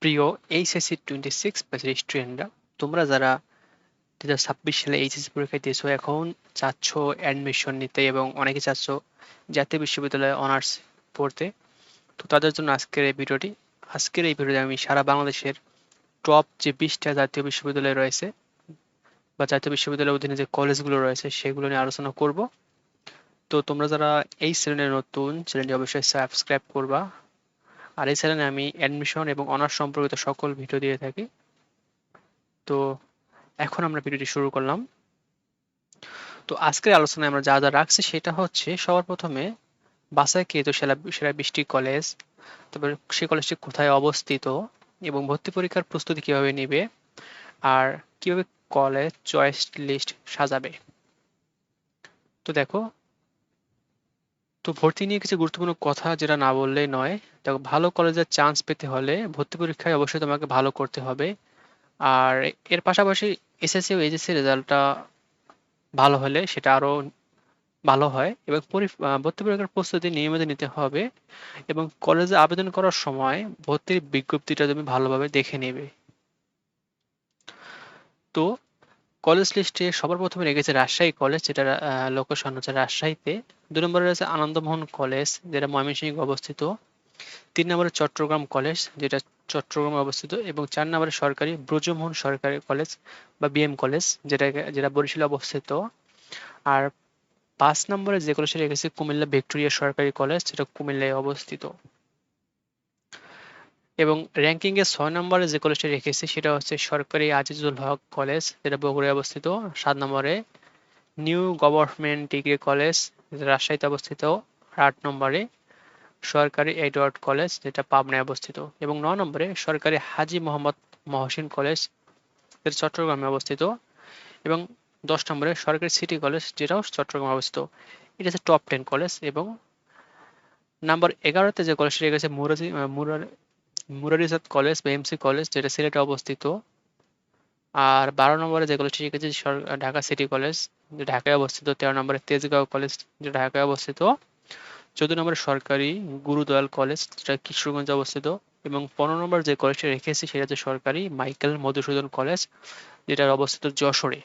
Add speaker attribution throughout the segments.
Speaker 1: প্রিয় এইচএসসি 26 ব্যাচের স্টুডেন্টরা, তোমরা যারা 2026 সালে এইচএসসি পরীক্ষা দিয়েছো, এখন চাচ্ছ অ্যাডমিশন নিতে এবং অনেকে চাচ্ছ জাতীয় বিশ্ববিদ্যালয়ে অনার্স পড়তে, তো তাদের জন্য আজকের এই ভিডিওতে আমি সারা বাংলাদেশের টপ যে 20টা জাতীয় বিশ্ববিদ্যালয় রয়েছে বা জাতীয় বিশ্ববিদ্যালয়ের অধীনে যে কলেজগুলো রয়েছে সেগুলো নিয়ে আলোচনা করব। তো তোমরা যারা এই চ্যানেলে নতুন, চ্যানেলটি অবশ্যই সাবস্ক্রাইব করবা। আর এই চ্যানেলে আমি অ্যাডমিশন এবং অনার্স সম্পর্কিত সকল ভিডিও দিয়ে থাকি। তো এখন আমরা ভিডিওটি শুরু করলাম। তো আজকের আলোচনায় আমরা যা যা রাখছি সেটা হচ্ছে, সবার প্রথমে বাছাইকৃত সেরা সেরা 20টি কলেজ, তারপরে সেই কলেজটি কোথায় অবস্থিত এবং ভর্তি পরীক্ষার প্রস্তুতি কিভাবে নেবে, আর কিভাবে কলেজ চয়েস লিস্ট সাজাবে। তো দেখো, তো ভর্তি নিয়ে কিছু গুরুত্বপূর্ণ কথা যেটা না বললেই নয়। দেখো, ভালো কলেজের চান্স পেতে হলে ভর্তি পরীক্ষায় অবশ্যই তোমাকে ভালো করতে হবে। আর এর পাশাপাশি এসএসসি ও এইচএসসি রেজাল্টটা ভালো হলে সেটা আরো ভালো হয়, এবং ভর্তি পরীক্ষার প্রস্তুতি নিয়মিত নিতে হবে, এবং কলেজে আবেদন করার সময় ভর্তির বিজ্ঞপ্তিটা তুমি ভালোভাবে দেখে নেবে। তো কলেজ লিস্টে সবার প্রথমে রেখেছে রাজশাহী কলেজ, যেটা লোকেশন হচ্ছে রাজশাহীতে। 2 নম্বরে রয়েছে আনন্দমোহন কলেজ, যেটা ময়মনসিংহে অবস্থিত। 3 নম্বরে চট্টগ্রাম কলেজ, যেটা চট্টগ্রামে অবস্থিত। এবং 4 নম্বরে সরকারি ব্রজমোহন সরকারি কলেজ বা বিএম কলেজ, যেটা যেটা বরিশালে অবস্থিত। আর 5 নম্বরে যে কলেজটি রেখেছে কুমিল্লা ভিক্টোরিয়া সরকারি কলেজ, যেটা কুমিল্লায় অবস্থিত। এবং র্যাঙ্কিং এ 6 নম্বরে যে কলেজটি রেখেছি সেটা হচ্ছে সরকারি আজিজুল হক কলেজ, যেটা বগুড়ায় অবস্থিত। 7 নম্বরে নিউ গভর্নমেন্ট ডিগ্রি কলেজ, যেটা রাজশাহীতে অবস্থিত। 8 নম্বরে সরকারি এডওয়ার্ড কলেজ, যেটা পাবনায় অবস্থিত। এবং 9 নম্বরে সরকারি হাজী মোহাম্মদ মহসিন কলেজ, যেটা চট্টগ্রামে অবস্থিত। এবং 10 নম্বরে সরকারি সিটি কলেজ, যেটাও চট্টগ্রামে অবস্থিত। এটা হচ্ছে টপ 10 কলেজ। এবং নাম্বার 11তে যে কলেজটি রেখেছে মুরারিজাত কলেজ বা এমসি কলেজ, যেটা সিলেটে অবস্থিত। আর 12 নম্বরে যে কলেজটি রেখেছে ঢাকা সিটি কলেজ, যেটা ঢাকায় অবস্থিত। 13 নম্বরে তেজগাঁও কলেজ, যেটা ঢাকায় অবস্থিত। 14 নম্বরে সরকারি গুরুদয়াল কলেজ, যেটা কিশোরগঞ্জে অবস্থিত। এবং 15 নম্বর যে কলেজটি রেখেছি সেটা হচ্ছে সরকারি মাইকেল মধুসূদন কলেজ, যেটা অবস্থিত যশোরে।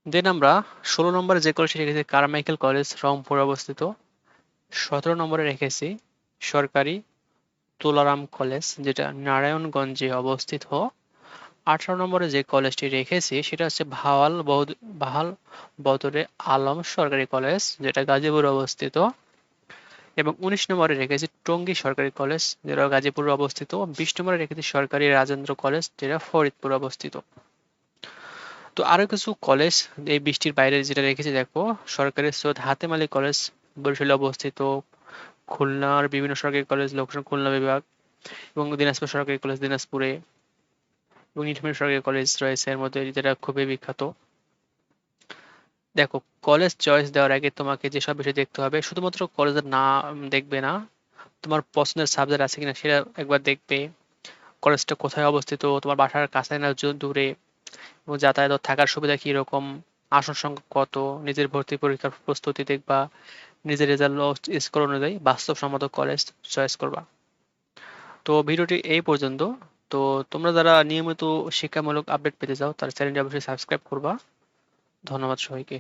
Speaker 1: দেন আমরা 16 নম্বরে যে কলেজটি রেখেছি কারমাইকেল কলেজ, রংপুর অবস্থিত। 17 নম্বরে রেখেছি সরকারি তুলারাম কলেজ, যেটা নারায়ণগঞ্জে অবস্থিত। 18 নম্বরে যে কলেজটি রেখেছি সেটা হচ্ছে বাহাল বদরে আলম সরকারি কলেজ, যেটা গাজীপুরে অবস্থিত। এবং 19 নম্বরে রেখেছি টঙ্গী সরকারি কলেজ, যেটা গাজীপুরে অবস্থিত। 20 নম্বরে রেখেছি সরকারি রাজেন্দ্র কলেজ, যেটা ফরিদপুরে অবস্থিত। তো আরো কিছু কলেজ এই 20টির বাইরে যেটা রেখেছি, দেখো, সরকারি সৈয়দ হাতেম আলী কলেজ, বরিশালে অবস্থিত। খুলনার বিভিন্ন সরকারি কলেজ, লোকেশন খুলনা বিভাগ। এবং দিনাজপুর সরকারি কলেজ দিনাজপুরে। এবং নীলফামারী সরকারি কলেজ রয়েছে এর মধ্যে, যেটা খুবই বিখ্যাত। দেখো, কলেজ চয়েস দেওয়ার আগে তোমাকে যেসব বিষয় দেখতে হবে, শুধুমাত্র কলেজের নাম দেখবে না, তোমার পছন্দের সাবজেক্ট আছে কিনা সেটা একবার দেখবে। কলেজটা কোথায় অবস্থিত, তোমার বাসার কাছে না দূরে, এবং যাতায়াত ও থাকার সুবিধা কি রকম, আসন সংখ্যা কত, নিজের ভর্তি পরীক্ষার প্রস্তুতি দেখবা, নিজের রেজাল্ট স্কোর অনুযায়ী বাস্তবসম্মত কলেজ চয়েস করবা। তো ভিডিওটি এই পর্যন্ত। তো তোমরা যারা নিয়মিত শিক্ষামূলক আপডেট পেতে চাও তার চ্যানেলটি অবশ্যই সাবস্ক্রাইব করবা। ধন্যবাদ সবাইকে।